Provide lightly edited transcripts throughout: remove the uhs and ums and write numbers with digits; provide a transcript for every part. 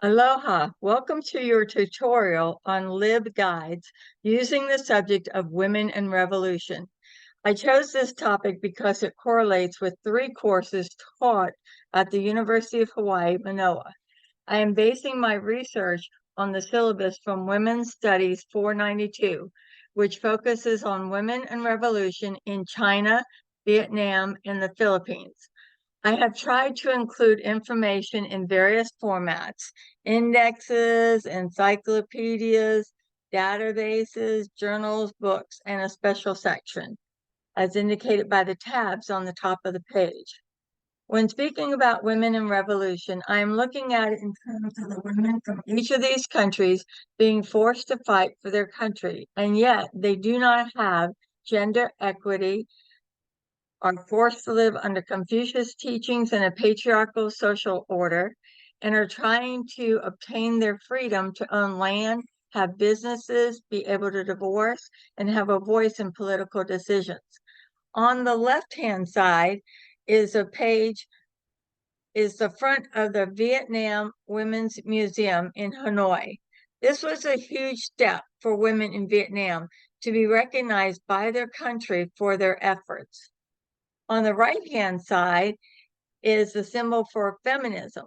Aloha, welcome to your tutorial on LibGuides using the subject of women and revolution. I chose this topic because it correlates with three courses taught at the University of Hawaii, Manoa. I am basing my research on the syllabus from Women's Studies 492, which focuses on women and revolution in China, Vietnam, and the Philippines. I have tried to include information in various formats: indexes, encyclopedias, databases, journals, books, and a special section, as indicated by the tabs on the top of the page. When speaking about women in revolution, I am looking at it in terms of the women from each of these countries being forced to fight for their country, and yet they do not have gender equity, are forced to live under Confucius teachings in a patriarchal social order, and are trying to obtain their freedom to own land, have businesses, be able to divorce, and have a voice in political decisions. On the left-hand side is a page, is the front of the Vietnam Women's Museum in Hanoi. This was a huge step for women in Vietnam to be recognized by their country for their efforts. On the right-hand side is the symbol for feminism,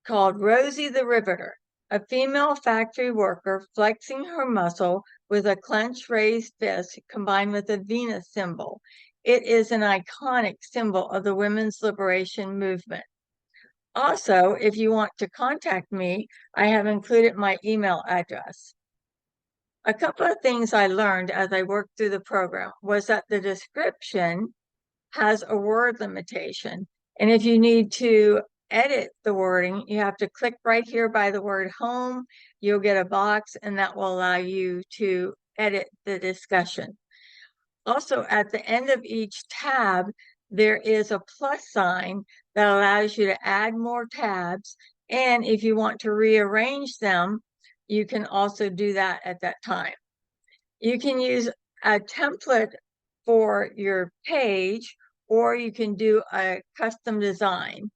called Rosie the Riveter, a female factory worker flexing her muscle with a clenched raised fist combined with a Venus symbol. It is an iconic symbol of the women's liberation movement. Also, if you want to contact me, I have included my email address. A couple of things I learned as I worked through the program was that the description has a word limitation. And if you need to edit the wording, you have to click right here by the word home. You'll get a box and that will allow you to edit the discussion. Also, at the end of each tab, there is a plus sign that allows you to add more tabs. And if you want to rearrange them, you can also do that at that time. You can use a template for your page, or you can do a custom design.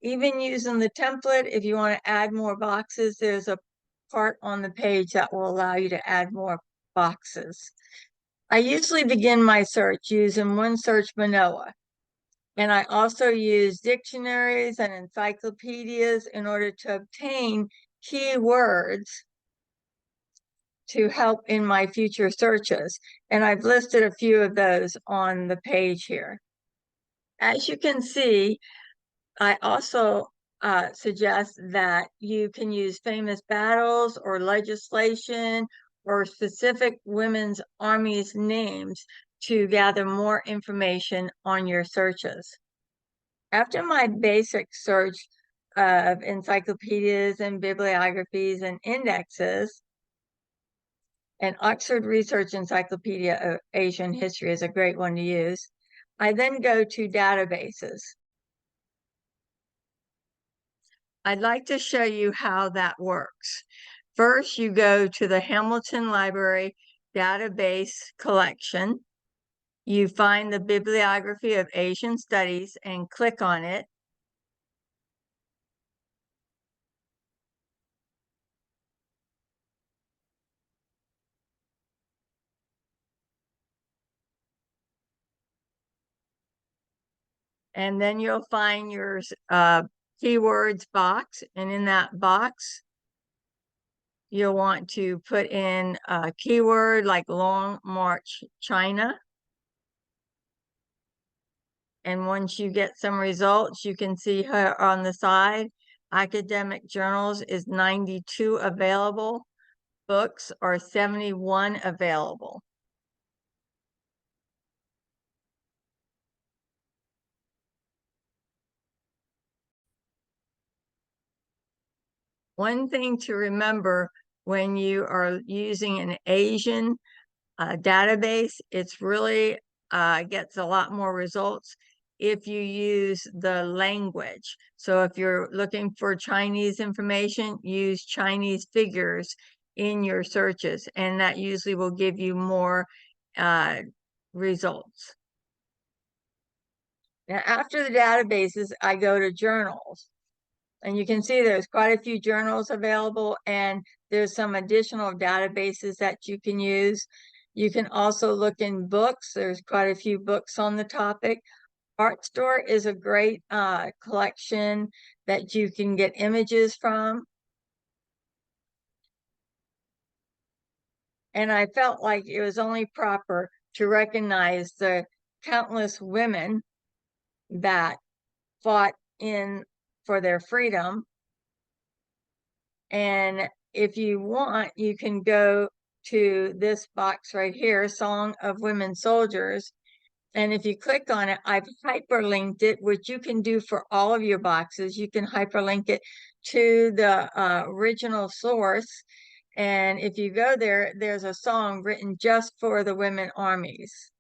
Even using the template, if you want to add more boxes, there's a part on the page that will allow you to add more boxes. I usually begin my search using OneSearch Manoa, and I also use dictionaries and encyclopedias in order to obtain keywords to help in my future searches. And I've listed a few of those on the page here. As you can see, I also suggest that you can use famous battles or legislation or specific women's armies names to gather more information on your searches. After my basic search of encyclopedias and bibliographies and indexes, and Oxford Research Encyclopedia of Asian History is a great one to use, I then go to databases. I'd like to show you how that works. First, you go to the Hamilton Library database collection. You find the Bibliography of Asian Studies and click on it. And then you'll find your keywords box. And in that box, you'll want to put in a keyword like Long March, China. And once you get some results, you can see here on the side, academic journals is 92 available, books are 71 available. One thing to remember when you are using an Asian database, it's really gets a lot more results if you use the language. So if you're looking for Chinese information, use Chinese figures in your searches, and that usually will give you more results. Now, after the databases, I go to journals. And you can see there's quite a few journals available, and there's some additional databases that you can use. You can also look in books. There's quite a few books on the topic. Artstor is a great collection that you can get images from. And I felt like it was only proper to recognize the countless women that fought in for their freedom. And if you want, you can go to this box right here, Song of Women Soldiers. And if you click on it, I've hyperlinked it, which you can do for all of your boxes. You can hyperlink it to the original source. And if you go there, there's a song written just for the women armies.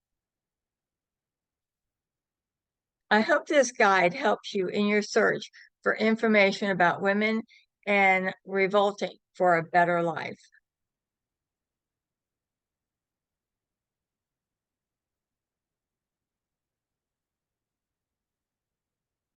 I hope this guide helps you in your search for information about women and revolting for a better life.